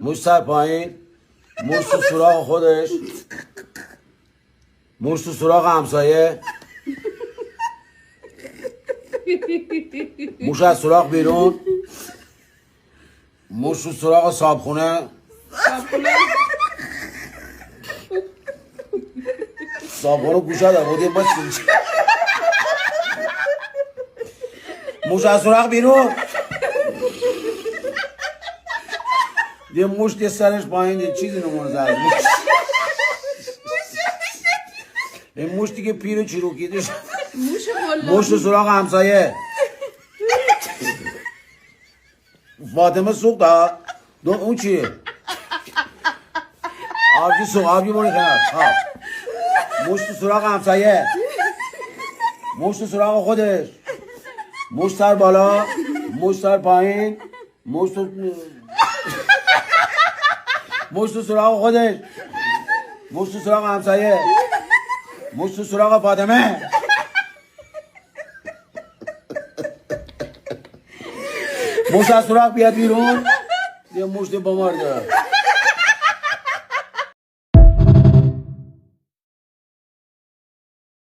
موش سر پایین، موش تو سراغ خودش، موش تو سراغ همسایه، موش از سراغ بیرون، موش تو سراغ صابخونه، صابخونه گوشه ده بودیم باید موش از سراغ بیرون، یه موش یه سرش پایین یه چیزی نمونه زد این موش دیگه پیر چروکیده شد موش تو سراغ همسایه فاطمه سوق داد اون چیه؟ آبجی سوق آبجی بونی کنار موش تو سراغ همسایه موش تو سراغ خودش موش سر بالا موش سر پایین موش تو سراغ خودش موش تو سراغ همسایه موش تو سراغ فاطمه موش از سراغ بیاد بیرون یه موش بمار داره